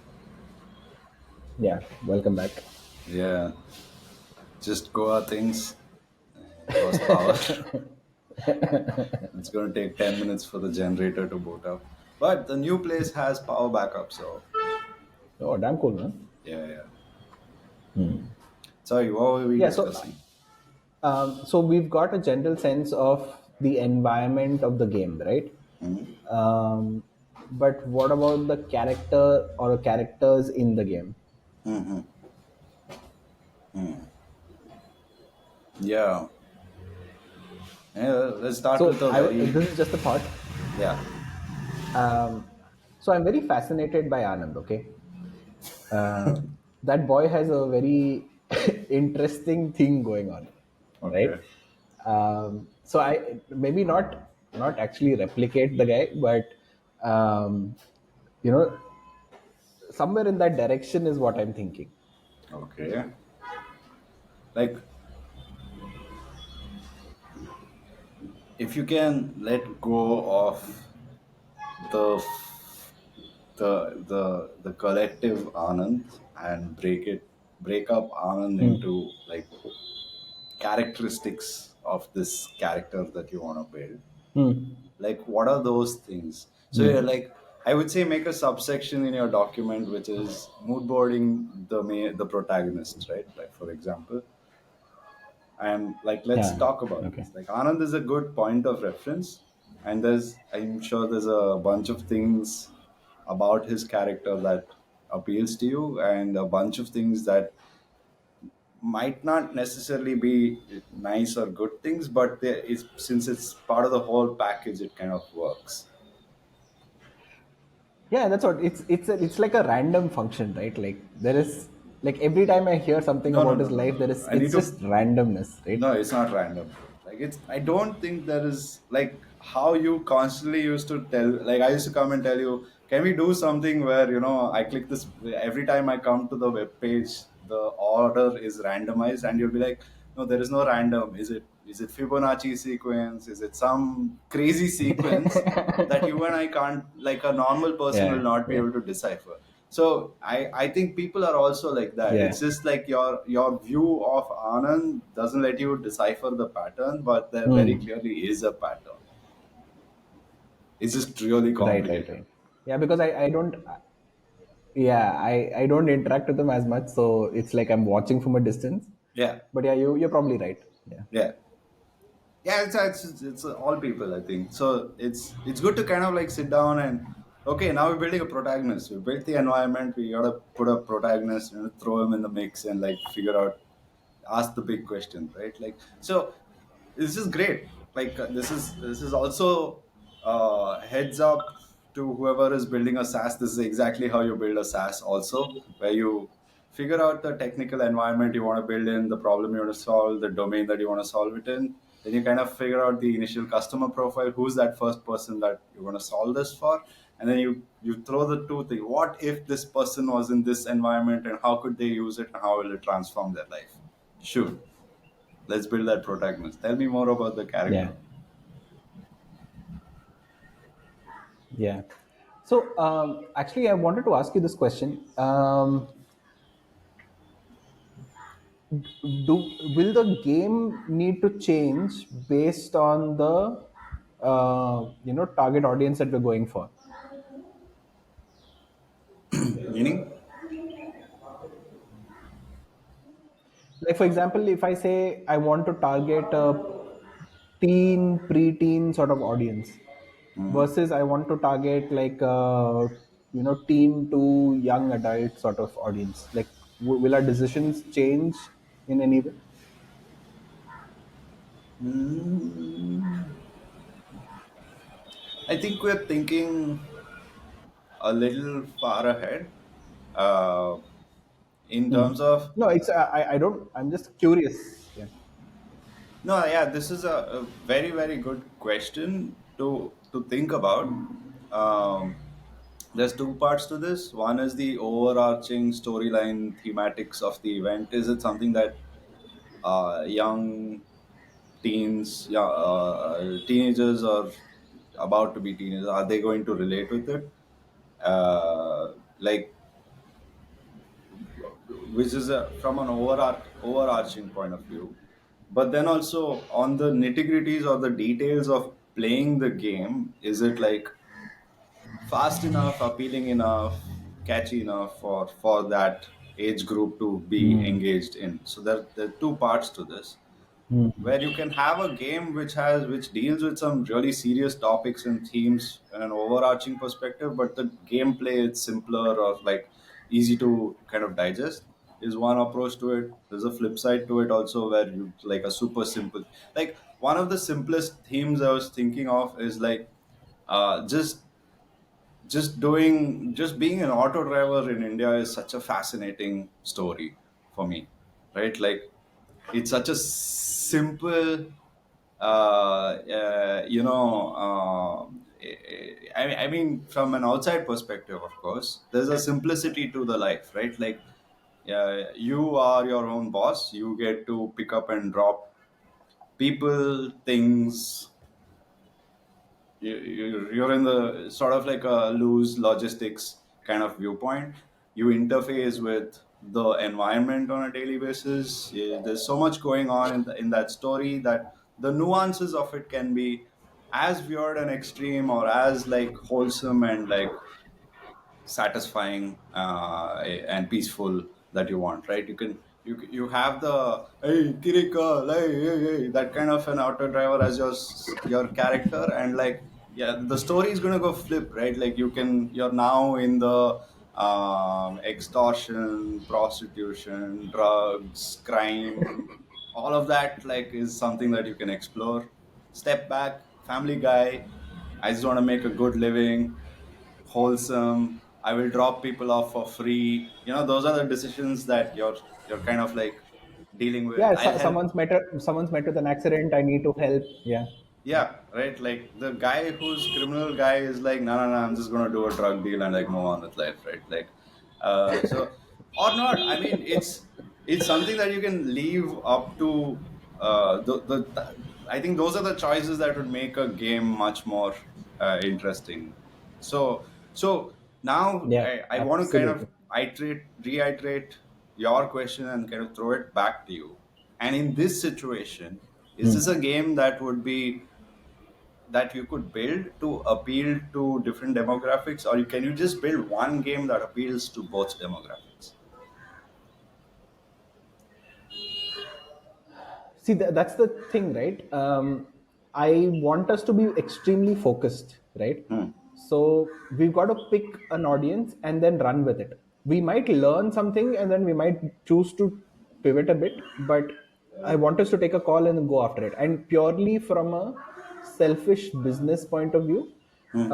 Yeah, welcome back. yeah, just Goa things. Lost power. It's going to take 10 minutes for the generator to boot up. But the new place has power backup, so Oh, damn cool, man. yeah, yeah. Sorry, what were we Yeah, so discussing? so we've got a general sense of the environment of the game, right? Um, but what about the character or characters in the game? Mm-hmm. Yeah. Yeah, let's start with So a very, this is just a thought. yeah. So I'm very fascinated by Anand. Okay, that boy has a very interesting thing going on, right? Okay. So I maybe not actually replicate the guy, but um, you know, somewhere in that direction is what I'm thinking. Okay. Like, if you can let go of the the collective Anand and break up Anand into like characteristics of this character that you want to build. Like what are those things? So you're like, I would say make a subsection in your document which is mood boarding the protagonist, right? Like for example, and like let's Yeah. talk about Okay. this. Like Anand is a good point of reference, and I'm sure there's a bunch of things about his character that appeals to you, and a bunch of things that might not necessarily be nice or good things, but there is, since it's part of the whole package, it kind of works. Yeah, that's what it's like a random function, right? Like there is like every time I hear something No, no, about no, his no, life, no, there no. is I need it's just to. randomness, right? No, it's not random, dude. Like it's. I don't think there is like how you constantly used to tell. Like I used to come and tell you, can we do something where I click this every time I come to the web page, the order is randomized, and you'll be like, no, there is no random. Is it Fibonacci sequence? Is it some crazy sequence that you and I can't, like a normal person will Yeah, not be yeah, able to decipher? So I think people are also like that. yeah. It's just like your view of Anand doesn't let you decipher the pattern, but there very clearly is a pattern. It's just really Right, right, complicated. right. Yeah, because I don't. Yeah, I don't interact with them as much, so it's like I'm watching from a distance. Yeah, But yeah, you're probably right. Yeah. yeah. Yeah, it's all people, I think. So it's good to kind of like sit down and okay, now we're building a protagonist. We built the environment. We gotta put a protagonist, throw him in the mix and like figure out, ask the big question, right? Like, so this is great. Like this is also heads up to whoever is building a SaaS. This is exactly how you build a SaaS also, where you figure out the technical environment you want to build in, the problem you want to solve, the domain that you want to solve it in. Then you kind of figure out the initial customer profile, who's that first person that you want to solve this for, and then you throw the two things. What if this person was in this environment, and how could they use it, and how will it transform their life? Shoot, let's build that protagonist. Tell me more about the Yeah. character. Yeah. So actually, I wanted to ask you this question. Do Will the game need to change based on the target audience that we're going for? Meaning? Like for example, if I say I want to target a preteen sort of audience Mhm. versus I want to target like teen to young adult sort of audience, like will our decisions change in any way? Mm, I think we're thinking a little far ahead uh, in terms of. No, it's I don't. I'm just curious. Yeah. No, yeah, this is a very, very good question to think about. Um, there's two parts to this. One is the overarching storyline thematics of the event. Is it something that young teens, yeah, teenagers or about to be teenagers, are they going to relate with it? Like, which is from an overarching point of view. But then also on the nitty gritties or the details of playing the game, is it like fast enough, appealing enough, catchy enough for that age group to be Hmm. engaged in? So there are two parts to this, Hmm. where you can have a game which deals with some really serious topics and themes in an overarching perspective, but the gameplay is simpler or like easy to kind of digest, is one approach to it. There's a flip side to it also, where you like a super simple, like one of the simplest themes I was thinking of is like just being an auto driver in India is such a fascinating story for me, right? Like it's such a simple, I mean, from an outside perspective, of course, there's a simplicity to the life, right? Like, you are your own boss. You get to pick up and drop people, things. You're in the sort of like a loose logistics kind of viewpoint. You interface with the environment on a daily basis. Yeah, there's so much going on in that story that the nuances of it can be as weird and extreme or as like wholesome and like satisfying and peaceful that you want, right? You have the hey Kirika, hey, that kind of an auto driver as your character, and like yeah, the story is gonna go flip, right? Like you're now in the extortion, prostitution, drugs, crime, all of that like is something that you can explore. Step back, family guy. I just want to make a good living, wholesome. I will drop people off for free. Those are the decisions that you're kind of like dealing with. Yeah. I'll help. Someone's met with an accident. I need to help. Yeah. Yeah. Yeah, right. Like the guy who's criminal guy is like, no, no, no, I'm just gonna do a drug deal and like move on with life, right? Like, so or not. I mean, it's something that you can leave up to I think those are the choices that would make a game much more interesting. So now Yeah. I want to kind of Absolutely. reiterate your question and kind of throw it back to you. And in this situation, is this a game that would be that you could build to appeal to different demographics, or can you just build one game that appeals to both demographics? See, that's the thing, right? I want us to be extremely focused, right? Hmm. So we've got to pick an audience and then run with it. We might learn something and then we might choose to pivot a bit, but I want us to take a call and go after it. And purely from a selfish business point of view, Hmm.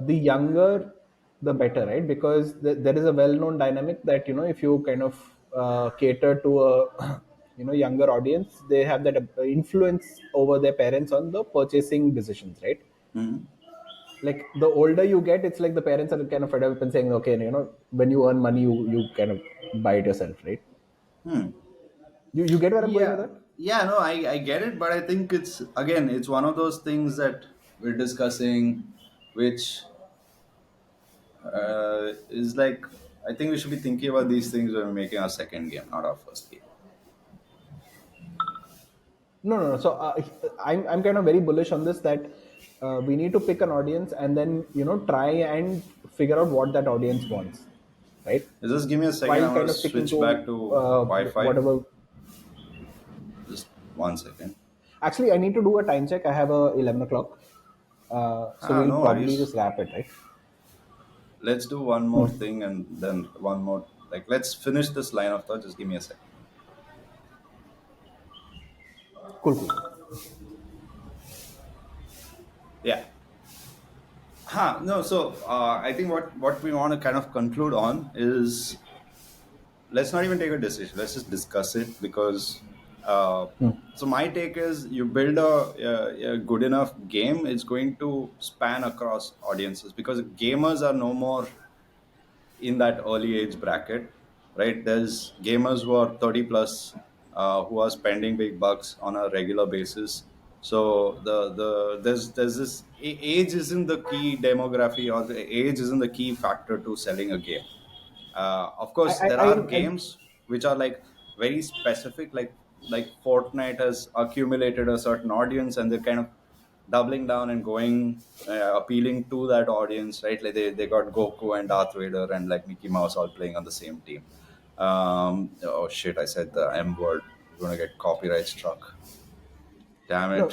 the younger the better, right? Because there is a well-known dynamic that, if you kind of cater to a younger audience, they have that influence over their parents on the purchasing decisions, right? Hmm. Like the older you get, it's like the parents are kind of fed up and saying, okay, when you earn money, you kind of buy it yourself, right? Hmm. You get where I'm going with Yeah, that? yeah, no, I get it, but I think it's one of those things that we're discussing, which is like, I think we should be thinking about these things when we're making our second game, not our first game. No, no, no. So I'm kind of very bullish on this, that we need to pick an audience and then try and figure out what that audience wants, right? Just give me a second. While I want kind to of sticking switch back to to Wi-Fi. whatever. Just 1 second. Actually, I need to do a time check. I have a 11 o'clock, so Ah, we'll no probably worries. just wrap it, right? Let's do one more thing and then one more. Like, let's finish this line of thought. Just give me a second. Cool, cool. Yeah. No. So I think what we want to kind of conclude on is, let's not even take a decision. Let's just discuss it, because. So my take is, you build a good enough game, it's going to span across audiences, because gamers are no more in that early age bracket, right? There's gamers who are 30 plus, who are spending big bucks on a regular basis. So there's this age isn't the key demography, or the age isn't the key factor to selling a game. Of I, course, I, there I, are I games which are like very specific, like Fortnite has accumulated a certain audience, and they're kind of doubling down and going, appealing to that audience, right? Like they got Goku and Darth Vader and like Mickey Mouse all playing on the same team. Oh shit! I said the M word. We're gonna get copyright struck. Damn no. it.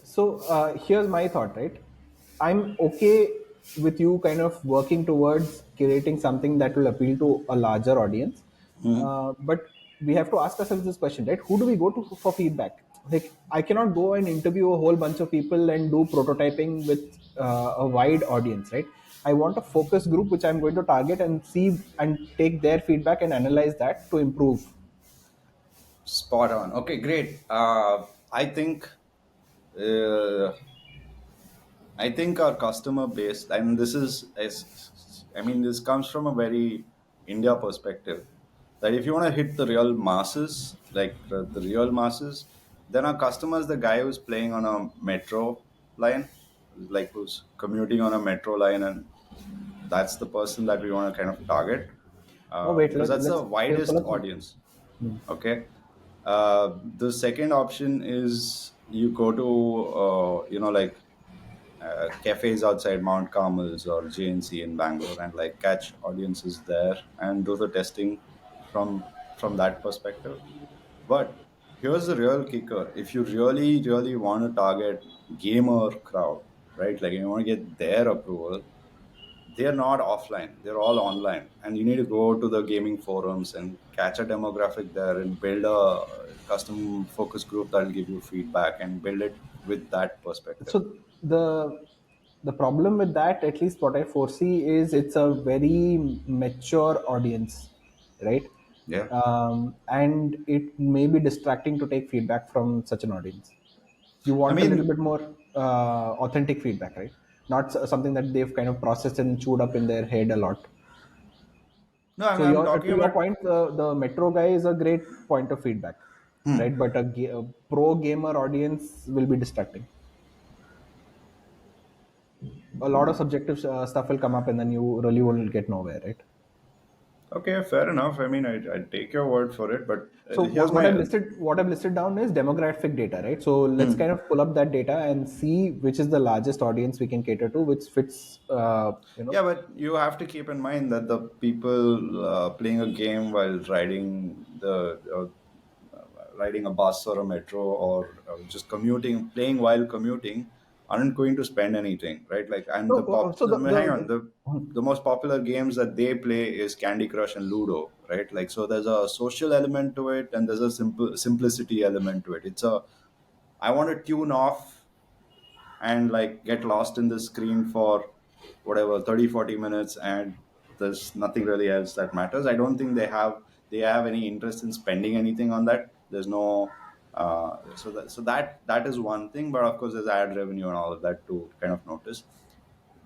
So here's my thought, right? I'm okay with you kind of working towards curating something that will appeal to a larger audience. Mhm. But we have to ask ourselves this question, right? Who do we go to for feedback? Like, I cannot go and interview a whole bunch of people and do prototyping with a wide audience, right? I want a focus group which I'm going to target and see and take their feedback and analyze that to improve. Spot on. Okay, great. I think. Uh, I think our customer base, and I mean, this comes from a very India perspective. That if you want to hit the real masses, like the real masses, then our customer is the guy who's playing on a metro line, like who's commuting on a metro line, and that's the person that we want to kind of target, Oh wait, because that's the so widest let's. audience. Okay. The second option is, you go to, like cafes outside Mount Carmel's or JNC in Bangalore, and like catch audiences there and do the testing from that perspective. But here's the real kicker: if you really really want to target gamer crowd, right? Like, you want to get their approval, they're not offline, they're all online, and you need to go to the gaming forums and catch a demographic there and build a custom focus group that'll give you feedback and build it with that perspective. So the the problem with that, at least what I foresee, is it's a very mature audience, right? Yeah. And it may be distracting to take feedback from such an audience. You I want a little mean, bit more authentic feedback, right? Not something that they've kind of processed and chewed up in their head a lot. no, So I'm talking to your about. point, the metro guy is a great point of feedback, right? But a pro gamer audience will be distracting. A lot of subjective stuff will come up and then you really won't get nowhere, right? Okay, fair enough. I mean, I take your word for it, but So here's what my. I've listed down is demographic data, right? So let's Hmm. kind of pull up that data and see which is the largest audience we can cater to, which fits, Yeah, but you have to keep in mind that the people playing a game while riding a bus or a metro or just commuting, playing while commuting, aren't going to spend anything, right? Like, and No, so hang on, the most popular games that they play is Candy Crush and Ludo, right? Like, so there's a social element to it, and there's a simplicity element to it. It's a I want to tune off and like get lost in the screen for whatever 30-40 minutes, and there's nothing really else that matters. I don't think they have any interest in spending anything on that. There's no so that is one thing, but of course there's ad revenue and all of that to kind of notice.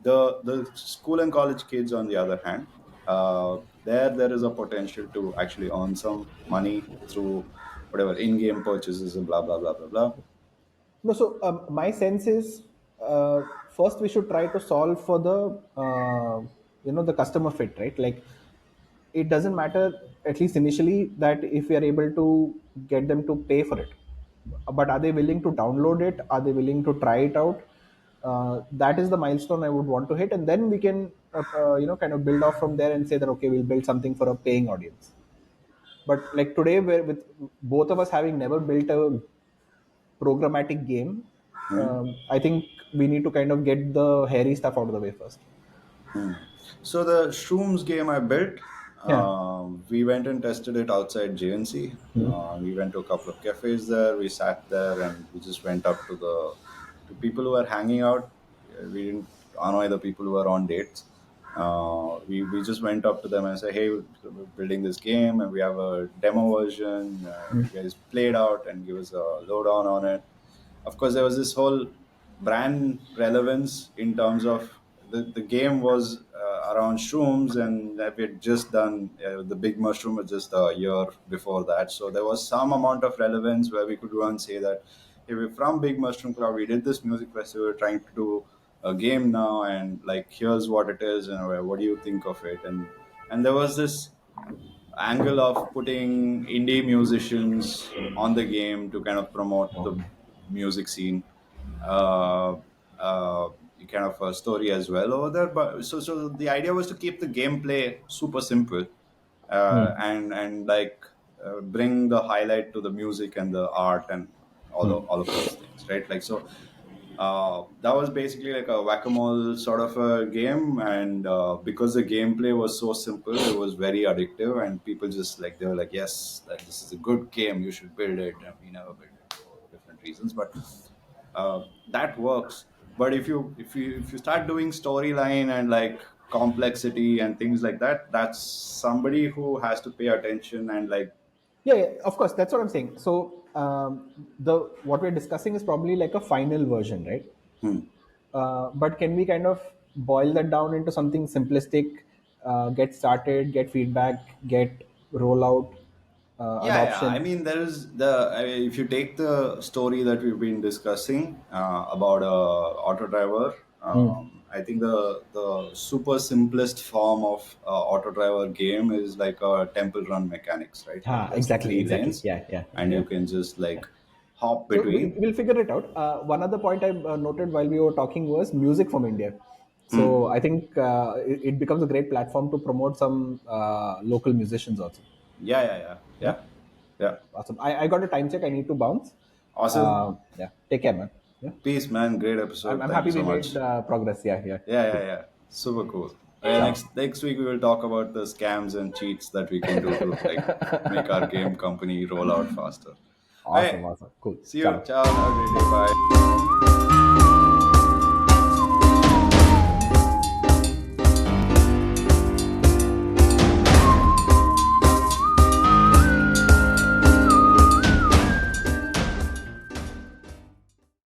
The school and college kids, on the other hand, there is a potential to actually earn some money through whatever in-game purchases and blah blah blah blah blah. No, so my sense is, first we should try to solve for the customer fit, right? Like, it doesn't matter, at least initially, that if we are able to get them to pay for it, but are they willing to download it? Are they willing to try it out? That is the milestone I would want to hit, and then we can kind of build off from there and say that okay, we'll build something for a paying audience. But like today, where with both of us having never built a programmatic game, Hmm? I think we need to kind of get the hairy stuff out of the way first. Hmm. So the Shrooms game I built, Yeah. we went and tested it outside JNC. We went to a couple of cafes there. We sat there and we just went up to people who were hanging out. We didn't annoy the people who were on dates. We just went up to them and said, "Hey, we're building this game and we have a demo version. You guys play it out and give us a lowdown on it." Of course, there was this whole brand relevance in terms of the game was around shrooms, and that we had just done the big mushroom was just a year before that. So there was some amount of relevance where we could go and say that, hey, we're from Big Mushroom Cloud. We did this music festival, we're trying to do a game now, and like here's what it is, and what do you think of it? And there was this angle of putting indie musicians on the game to kind of promote the music scene. Uh, uh, Kind of a story as well over there. But so the idea was to keep the gameplay super simple, and like bring the highlight to the music and the art and all of those things, right? Like so, that was basically like a whack-a-mole sort of a game, and because the gameplay was so simple, it was very addictive, and people just like they were like, "Yes, like, this is a good game. You should build it." And we never built it for different reasons, but that works. But if you start doing storyline and like complexity and things like that, that's somebody who has to pay attention and like. Yeah, yeah, of course, that's what I'm saying. So the what we're discussing is probably like a final version, right? Hmm. But can we kind of boil that down into something simplistic? Get started, get feedback, get rollout, Yeah. I adoption. mean, if you take the story that we've been discussing about auto driver, I think the super simplest form of auto driver game is like a temple run mechanics, right? Like there's Exactly, three exactly. lanes, Yeah, yeah, and yeah. you can just like hop So between. we'll figure it out. One other point I noted while we were talking was music from India. Hmm. So I think it becomes a great platform to promote some local musicians also. Yeah, yeah, yeah, Yeah, yeah, yeah. awesome. I got a time check. I need to bounce. Awesome. Yeah, take care, man. Yeah, Peace, man. Great I'm, episode. I'm Thank you happy we so made much. progress. Yeah, yeah. Yeah, yeah, yeah. Super cool. Ciao. Next week we will talk about the scams and cheats that we can do to like make our game company roll out faster. Awesome, Hey, awesome. Cool. see you. Ciao. Ciao. Have a great day. Bye.